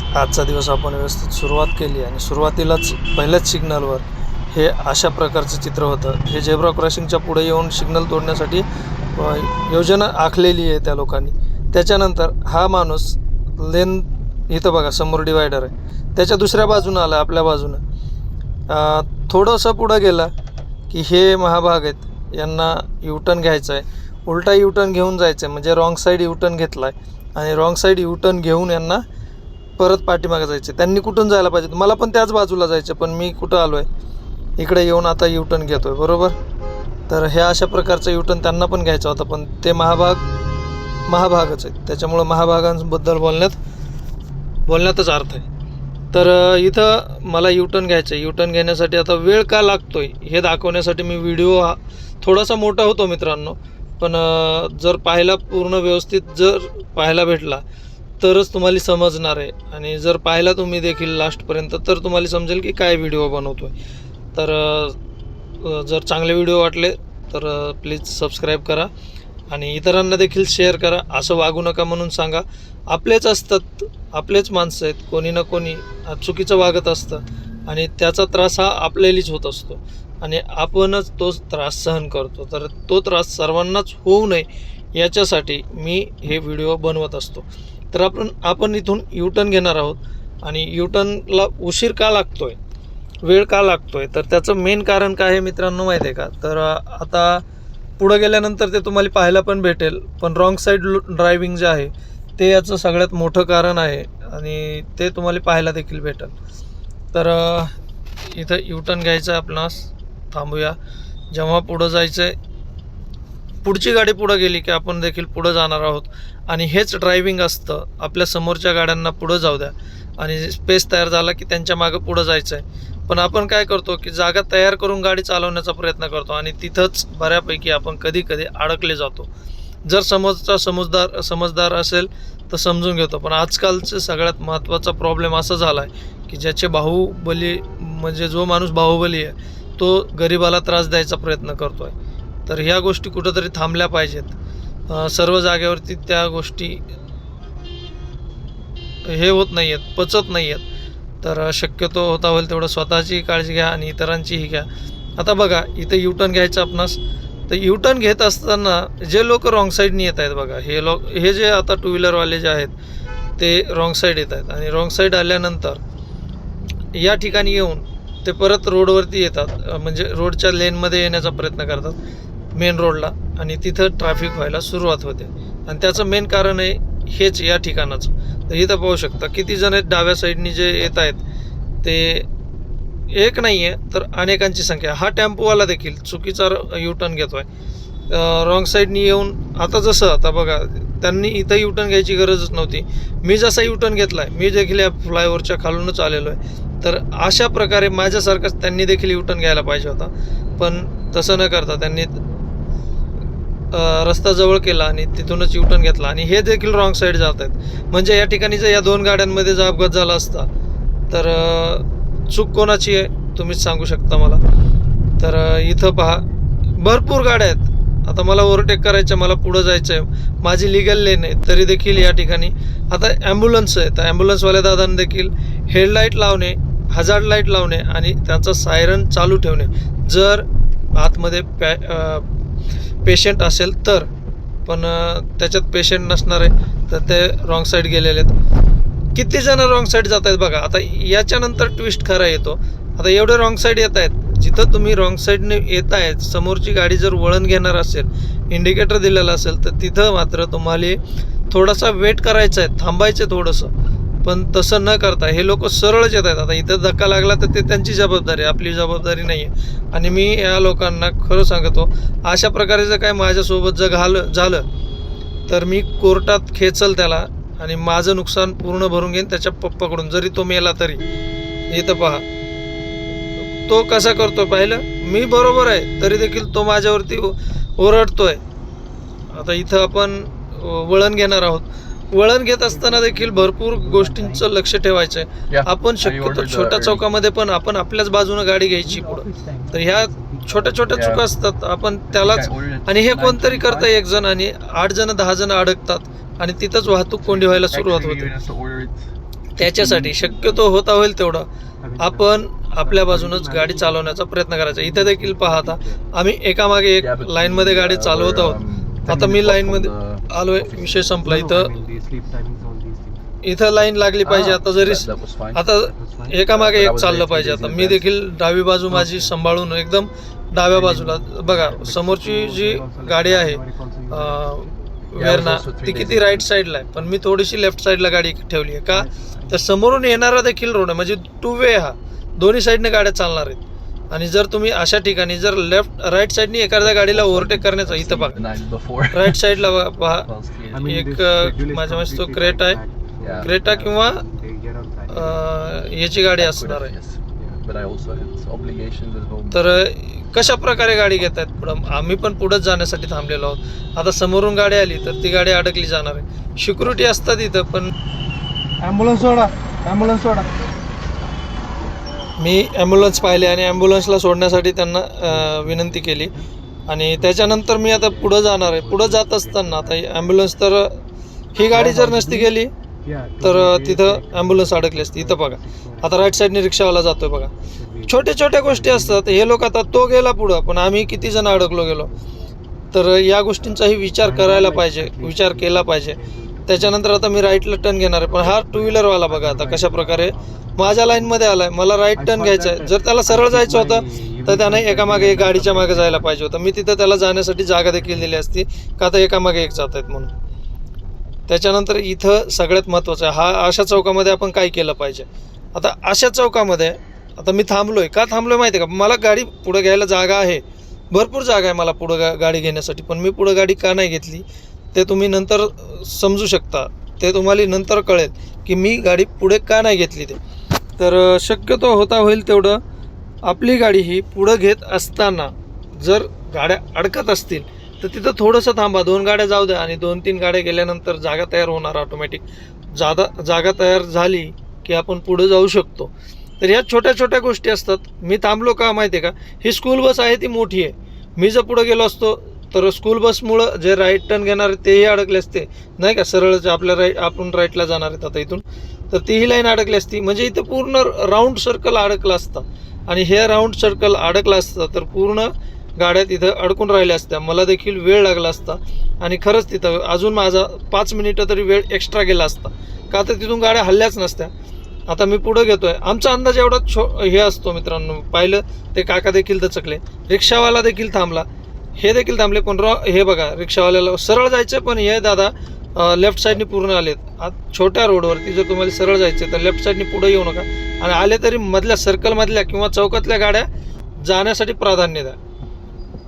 आजचा दिवस आपण व्यवस्थित सुरुवात केली आणि सुरुवातीलाच पहिल्याच सिग्नलवर हे अशा प्रकारचं चित्र होतं. हे झेब्रा क्रॉसिंगच्या पुढे येऊन सिग्नल तोडण्यासाठी योजना आखलेली आहे त्या लोकांनी. त्याच्यानंतर हा माणूस लेन इथं बघा समोर डिवायडर आहे, त्याच्या दुसऱ्या बाजूनं आला आपल्या बाजूनं. थोडंसं पुढं गेला की हे महाभाग आहेत, यांना युटर्न घ्यायचं आहे, उलटा युटर्न घेऊन जायचं आहे, म्हणजे रॉंग साईड युटर्न घेतला आहे आणि रॉंग साईड युटर्न घेऊन यांना परत पाठीमागे जायचे. त्यांनी कुठून जायला पाहिजे? मला पण त्याच बाजूला जायचं, पण मी कुठं आलो आहे इकडे येऊन आता युटर्न घेतो आहे, बरोबर. तर ह्या अशा प्रकारचं युटर्न त्यांना पण घ्यायचा होता, पण ते महाभागच आहेत, त्याच्यामुळं महाभागांबद्दल बोलण्यातच अर्थ आहे. तर इथं मला युटर्न घ्यायचं आहे. युटर्न घेण्यासाठी आता वेळ का लागतो आहे हे दाखवण्यासाठी मी व्हिडिओ हा थोडासा मोठा होतो मित्रांनो, पण जर पाहायला पूर्ण व्यवस्थित जर पाहायला भेटला तरच तुम्हाला समजणार आहे. आणि जर पाहिला तुम्ही देखील लास्टपर्यंत तर तुम्हाला समजेल की काय व्हिडिओ बनवतो आहे. तर जर चांगले व्हिडिओ वाटले तर प्लीज सबस्क्राईब करा आणि इतरांना देखील शेअर करा. असं वागू नका म्हणून सांगा. आपलेच असतात, आपलेच माणसं आहेत, कोणी ना कोणी चुकीचं वागत असतं आणि त्याचा त्रास हा आपल्यालाच होत असतो आणि आपणच तो त्रास सहन करतो. तर तो त्रास सर्वांनाच होऊ नये याच्यासाठी मी हे व्हिडिओ बनवत असतो. तर आपण इथून युटर्न घेणार आहोत आणि युटर्नला उशीर का लागतो आहे, वेळ का लागतो आहे, तर त्याचं मेन कारण काय आहे मित्रांनो माहीत आहे का? तर आता पुढं गेल्यानंतर ते तुम्हाला पाहायला पण भेटेल, पण रॉंग साईड ड्रायव्हिंग जे आहे ते याचं सगळ्यात मोठं कारण आहे आणि ते तुम्हाला पाहायला देखील भेटेल. तर इथं युटर्न घ्यायचं आहे आपणास. थांबूया. जेव्हा पुढं जायचं आहे, पुढची गाडी पुढं गेली की आपण देखील पुढं जाणार आहोत आणि हेच ड्रायव्हिंग असतं. आपल्या समोरच्या गाड्यांना पुढं जाऊ द्या आणि स्पेस तयार झाला की त्यांच्या मागं पुढं जायचं आहे. पण आपण काय करतो की जागा तयार करून गाडी चालवण्याचा प्रयत्न करतो आणि तिथंच बऱ्यापैकी आपण कधी कधी अडकले जातो. जर समोरचा समजदार असेल तर समजून घेतो, पण आजकालचं सगळ्यात महत्त्वाचा प्रॉब्लेम असा झाला आहे की ज्याचे बाहुबली म्हणजे जो माणूस बाहुबली आहे तो गरिबाला त्रास द्यायचा प्रयत्न करतो आहे. तर ह्या गोष्टी कुठंतरी थांबल्या पाहिजेत. सर्व जागेवरती त्या गोष्टी हे होत नाही आहेत, पचत नाही आहेत. तर शक्यतो होता होईल तेवढं स्वतःची काळजी घ्या आणि इतरांचीही घ्या. आता बघा इथं युटर्न घ्यायचं आपणास. तर युटर्न घेत असताना जे लोक रॉंग साईडनी येत आहेत बघा, हे जे आता टू व्हीलरवाले जे आहेत ते रॉंग साईड येत आहेत आणि रॉंग साईड आल्यानंतर या ठिकाणी येऊन ते परत रोडवरती येतात, म्हणजे रोडच्या लेनमध्ये येण्याचा प्रयत्न करतात मेन रोडला आणि तिथं ट्रॅफिक व्हायला सुरुवात होते आणि त्याचं मेन कारण आहे हेच या ठिकाणाचं. तर इथं पाहू शकता किती जण आहेत डाव्या साईडनी जे येत आहेत, ते एक नाही आहे तर अनेकांची संख्या. हा टेम्पोवाला देखील चुकीचा युटर्न घेतो आहे रॉंग साईडनी येऊन. आता बघा त्यांनी इथं युटर्न घ्यायची गरजच नव्हती. मी जसा युटर्न घेतला आहे, मी देखील या फ्लायओव्हरच्या खालूनच आलेलो आहे. तर अशा प्रकारे माझ्यासारखंच त्यांनी देखील युटर्न घ्यायला पाहिजे होता, पण तसं न करता त्यांनी रस्ता जवळ केला आणि तिथूनच युटर्न घेतला आणि हे देखील रॉंग साईड जात आहेत. म्हणजे या ठिकाणी जर या दोन गाड्यांमध्ये जर अपघात झाला असता तर चूक कोणाची आहे तुम्हीच सांगू शकता मला. तर इथं पहा भरपूर गाड्या आहेत. आता मला ओव्हरटेक करायचं, मला पुढं जायचं आहे, माझी लिगल लेन आहे, तरी देखील या ठिकाणी आता ॲम्ब्युलन्स आहे. तर ॲम्ब्युलन्सवाल्या दादांनी देखील हेडलाईट लावणे, हजार्ड लाईट लावणे आणि त्यांचा सायरन चालू ठेवणे जर आतमध्ये पेशंट असेल तर. पण त्याच्यात पेशंट नसणार आहे तर ते रॉंग साईड गेलेले आहेत. किती जण रॉंग साईड जात आहेत बघा. आता याच्यानंतर ट्विस्ट खरा येतो. आता एवढे रॉंग साईड येत आहेत, जिथं तुम्ही रॉंग साईडने येत आहेत समोरची गाडी जर वळण घेणार असेल, इंडिकेटर दिलेला असेल, तर तिथं मात्र तुम्हाला थोडासा वेट करायचा आहे, थांबायचं आहे थोडंसं. पण तसं न करता हे लोक सरळच येत आहेत. आता इथं धक्का लागला तर ते त्यांची जबाबदारी, आपली जबाबदारी नाही आहे. आणि मी या लोकांना खरं सांगतो, अशा प्रकारे जर काय माझ्यासोबत जर झालं तर मी कोर्टात खेचल त्याला आणि माझं नुकसान पूर्ण भरून घेईन त्याच्या पप्पाकडून, जरी तो मेला तरी. इथं पहा तो कसा करतो पाहिलं. मी बरोबर आहे तरी देखील तो माझ्यावरती ओरडतोय. आता इथं आपण वळण घेणार आहोत. वळण घेत असताना देखील भरपूर गोष्टींचं लक्ष ठेवायचं आहे. आपण शक्यतो छोट्या चौकामध्ये पण आपण आपल्याच बाजूनं गाडी घ्यायची पुढं. तर ह्या छोट्या चुका असतात, आपण त्यालाच. आणि हे कोणतरी करतं एक जण आणि 8 जण 10 जण अडकतात आणि तिथंच वाहतूक कोंडी व्हायला सुरुवात होते. त्याच्यासाठी शक्यतो होता होईल तेवढं आपण आपल्या बाजूनच गाडी चालवण्याचा प्रयत्न करायचा. इथे देखील पाहता आम्ही एकामागे एक लाईनमध्ये गाडी चालवत आहोत. आता मी लाईनमध्ये आलोय, विषय संपला. इथं लाईन लागली पाहिजे. आता जरी आता एकामागे एक चाललं पाहिजे. आता मी देखील डावी बाजू माझी सांभाळून एकदम डाव्या बाजूला बघा, समोरची जी गाडी आहे वेरना ती किती राईट साईडला आहे, पण मी थोडीशी लेफ्ट साईडला गाडी ठेवली आहे. का तर समोरून येणारा देखील रोड आहे, म्हणजे 2 वे हा, दोन्ही साईडने गाड्या चालणार आहेत. आणि जर तुम्ही अशा ठिकाणी जर राईट साईडने एखाद्या गाडीला ओव्हरटेक करण्याचा, इथं पहा राईट साईडला पहा एक माझ्या मस्त तो क्रेटा किंवा याची गाडी असणार आहे. तर कशा प्रकारे गाडी घेत आहेत पुढं, आम्ही पण पुढंच जाण्यासाठी थांबलेलो आहोत. आता समोरून गाडी आली तर ती गाडी अडकली जाणार आहे. सिक्युरिटी असतात इथं, पण ॲम्ब्युलन्स सोडा. मी ॲम्ब्युलन्स पाहिले आणि ॲम्ब्युलन्सला सोडण्यासाठी त्यांना विनंती केली. आणि त्याच्यानंतर मी आता पुढं जाणार आहे. पुढं जात असताना आता ॲम्ब्युलन्स, तर ही गाडी जर नसती गेली तर तिथं ॲम्ब्युलन्स अडकली असती. इथं बघा आता राईट साईडने रिक्षावाला जातोय बघा. छोट्या छोट्या गोष्टी असतात. हे लोक आता तो गेला पुढं, पण आम्ही किती जण अडकलो गेलो. तर या गोष्टींचाही विचार करायला पाहिजे, विचार केला पाहिजे. त्याच्यानंतर आता मी राईटला टर्न घेणार आहे, पण हा 2 व्हीलरवाला बघा आता कशा प्रकारे माझ्या लाईनमध्ये आलाय. मला राईट टर्न घ्यायचा आहे. जर त्याला सरळ जायचं होतं तर त्याने एकामागे एक गाडीच्या मागे जायला पाहिजे होतं. मी तिथं त्याला जाण्यासाठी जागा देखील दिली असती, का आता एकामागे एक जात आहेत म्हणून. त्याच्यानंतर इथं सगळ्यात महत्त्वाचं आहे, हा अशा चौकामध्ये आपण काय केलं पाहिजे. आता अशा चौकामध्ये आता मी थांबलोय, का थांबलोय माहिती आहे का, मला गाडी पुढं घ्यायला जागा आहे, भरपूर जागा आहे मला पुढं गाडी घेण्यासाठी, पण मी पुढं गाडी का नाही घेतली ते तुम्ही नंतर समजू शकता. ते तुम्हाला नंतर कळेल की मी गाडी पुढे का नाही घेतली ते. तर शक्यतो होता होईल तेवढं आपली गाडी ही पुढं घेत असताना जर गाड्या अडकत असतील तर तिथं थोडंसं थांबा. 2 गाड्या जाऊ द्या आणि 2-3 गाड्या गेल्यानंतर जागा तयार होणार ऑटोमॅटिक. जागा तयार झाली की आपण पुढे जाऊ शकतो. तर ह्या छोट्या छोट्या गोष्टी असतात. मी थांबलो का माहिती आहे का, ही स्कूल बस आहे ती मोठी आहे. मी जर पुढे गेलो असतो तर स्कूल बसमुळं जे राईट टर्न घेणार तेही अडकले असते नाही का, सरळ आपल्या आपण राईटला जाणार आहेत आता इथून, तर तीही लाईन अडकली असती. म्हणजे इथं पूर्ण राऊंड सर्कल अडकलं असतं. आणि हे राऊंड सर्कल अडकलं असतं तर पूर्ण गाड्या तिथं अडकून राहिल्या असत्या. मला देखील वेळ लागला असता आणि खरंच तिथं अजून माझा 5 मिनिटं तरी वेळ एक्स्ट्रा गेला असता, का तर तिथून गाड्या हल्ल्याच नसत्या. आता मी पुढं घेतोय, आमचा अंदाज एवढा हे असतो मित्रांनो. पाहिलं ते काका देखील दचकले, रिक्षावाला देखील थांबला, हे देखील थांबले. पण हे बघा रिक्षावाल्याला सरळ जायचं, पण हे दादा लेफ्ट साईडने पूर्ण आलेत. छोट्या रोडवरती जर तुम्हाला सरळ जायचं तर लेफ्ट साईडने पुढे येऊ नका, आणि आले तरी मधल्या सर्कलमधल्या किंवा चौकातल्या गाड्या जाण्यासाठी प्राधान्य द्या.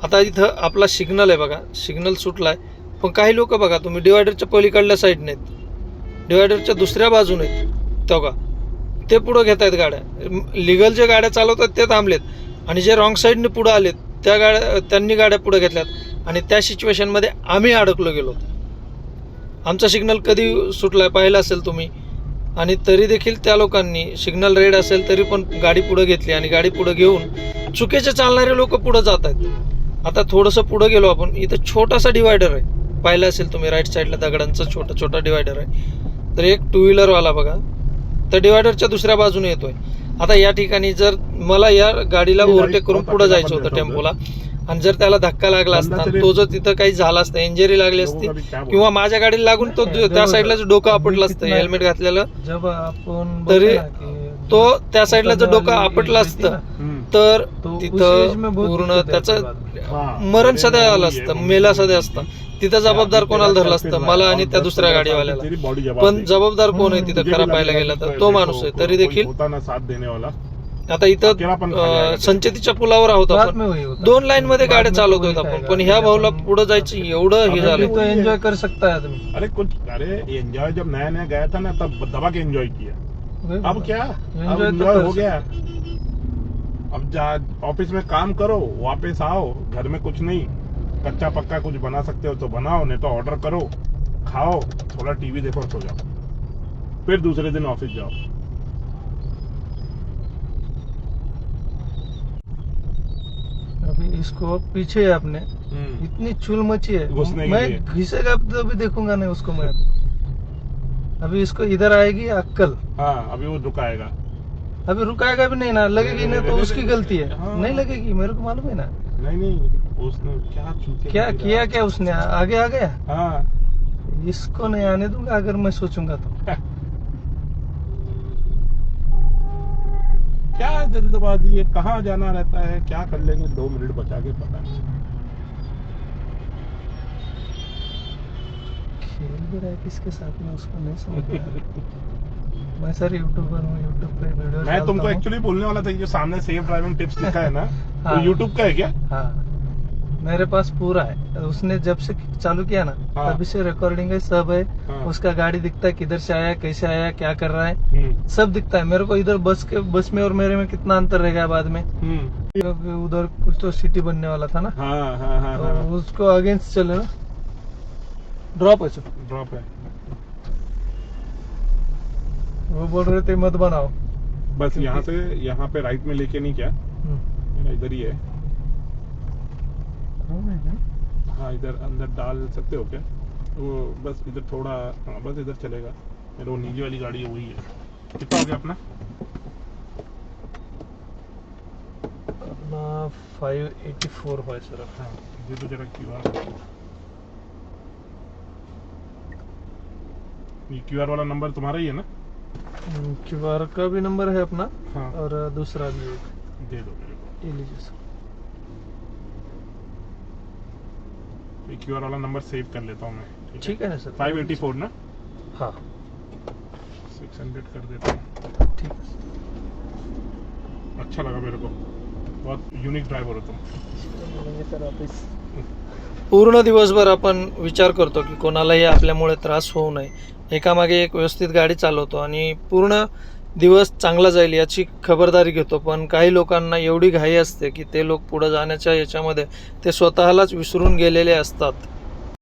आता इथं आपला सिग्नल आहे बघा, सिग्नल सुटला आहे, पण काही लोक बघा तुम्ही डिवायडरच्या पलीकडल्या साईडने आहेत, डिवायडरच्या दुसऱ्या बाजूने आहेत तेव्हा ते पुढं घेत आहेत गाड्या. लिगल जे गाड्या चालवतात ते थांबलेत, आणि जे रॉंग साईडने पुढं आलेत त्यांनी गाड्या पुढे घेतल्यात. आणि त्या सिच्युएशनमध्ये आम्ही अडकलो गेलो. आमचा सिग्नल कधी सुटला आहे पाहिलं असेल तुम्ही, आणि तरी देखील त्या लोकांनी सिग्नल रेड असेल तरी पण गाडी पुढे घेतली, आणि गाडी पुढे घेऊन चुकीचे चालणारे लोक पुढे जात आहेत. आता थोडंसं पुढे गेलो आपण, इथं छोटासा डिवायडर आहे, पाहिलं असेल तुम्ही राईट साईडला दगडांचं छोटा डिवायडर आहे. तर एक 2 व्हीलरवाला बघा त्या डिवायडरच्या दुसऱ्या बाजूने येतोय. आता या ठिकाणी जर मला या गाडीला ओव्हरटेक करून पुढे जायचं होतं टेम्पोला, आणि जर त्याला धक्का लागला असता, तो जर तिथं काही झाला असता, इंजरी लागली असती, किंवा माझ्या गाडीला लागून तो त्या साईडला डोकं आपटलं असतं हेल्मेट घातलेलं, तरी तो त्या साईडला जर डोकं आपटलं असतं तर तिथं पूर्ण त्याचं मरण सध्या आलं असतं, मेला सध्या असतं. तिथं जबाबदार कोणाला धरलं असतं, मला आणि त्या दुसऱ्या गाडीवाल्याला. पण जबाबदार कोण आहे तिथं खरं पाहायला गेला तर तो माणूस आहे. तरी देखील आता इथं संचेतीच्या पुलावर आहोत आपण, 2 लाईन मध्ये गाड्या चालवतोय आपण, पण ह्या भाऊला पुढे जायचं एवढं हे झालं. तो एंजॉय कर सकता है तुम्ही. अरे एंजॉय जब नया नया गया था ना तब दबा के एंजॉय किया. अब क्या एंजॉय हो गया. अब ऑफिस में काम करो, वापस आओ, घर में कुछ नहीं, कच्चा पक्का कुछ बना सकते हो तो बनाओ, नहीं तो ऑर्डर करो, खाओ, थोड़ा टीवी देखो, सो जाओ, फिर दूसरे दिन ऑफिस जाओ. अभी इसको पीछे है आपने, इतनी चुल मची है, मैं घिसेगा तो भी देखूंगा नहीं उसको मैं. अभी इसको इधर आएगी अक्कल, हाँ अभी वो रुकाएगा। अभी रुकाएगा भी नहीं ना, लगेगी नहीं तो नहीं, उसकी नहीं, गलती है। हाँ। नहीं लगेगी, मेरे को मालूम है ना। नहीं उसने क्या चूतिया क्या किया? किया, क्या उसने आगे आ गया। हाँ इसको नहीं आने दूंगा अगर मैं सोचूंगा तो। क्या जल्दबाजी है, कहाँ जाना रहता है, क्या कर लेंगे 2 मिनट बचा के, पता नहीं। खेल भी रहा है किसके साथ में उसको नहीं समझ में आ रहा। मैं सर यूट्यूबर हूँ, यूट्यूब पे वीडियो मैं तुमको एक्चुअली बोलने वाला था, ये जो सामने सेफ ड्राइविंग टिप्स लिखा है ना, हाँ। वो यूट्यूब का है क्या? हाँ मेरे पास पूरा है, उसने जब से चालू किया ना हाँ। तभी से रिकॉर्डिंग है, सब है। हाँ। उसका गाड़ी दिखता है, किधर से आया, कैसे आया, क्या कर रहा है, सब दिखता है मेरे को। इधर बस में और मेरे में कितना अंतर रह गया बाद में, क्योंकि उधर कुछ तो सिटी बनने वाला था ना, हाँ हाँ हाँ तो हाँ उसको अगेंस्ट चले ना। ड्रॉप है सर, ड्रॉप है। वो बोल रहे थे मत बनाओ। बस यहाँ से यहाँ पे राइट में लेके नहीं, क्या मेरा इधर ही है। हाँ इधर अंदर डाल सकते हो क्या? वो बस इधर थोड़ा, हाँ बस इधर चलेगा। मेरे वो नीचे वाली गाड़ी है वही है। कितना हो गया अपना? अपना 584 है सर। हाँ ये तो जरा QR, ये QR वाला नंबर तुम्हारा ही है ना? क्यूआर का भी नंबर है अपना, हाँ और दूसरा भी एक, दे दो मेरे को। ये लीजिए सर। ये QR वाला नंबर सेव कर लेता हूँ मैं। ठीक है ना सर। 584 ना? हाँ 600 कर देता हूँ। ठीक है सर। अच्छा लगा मेरे को, बहुत युनिक ड्राइवर हो तुम। मिलेंगे सर ऑफिस। पूर्ण दिवसभर आपण विचार करतो की कोणालाही आपल्यामुळे त्रास होऊ नये, एकामागे एक व्यवस्थित गाडी चालवतो आणि पूर्ण दिवस चांगला जाईल याची खबरदारी घेतो. पण काही लोकांना एवढी घाई असते की ते लोक पुढे जाण्याच्या याच्यामध्ये ते स्वतःलाच विसरून गेलेले असतात.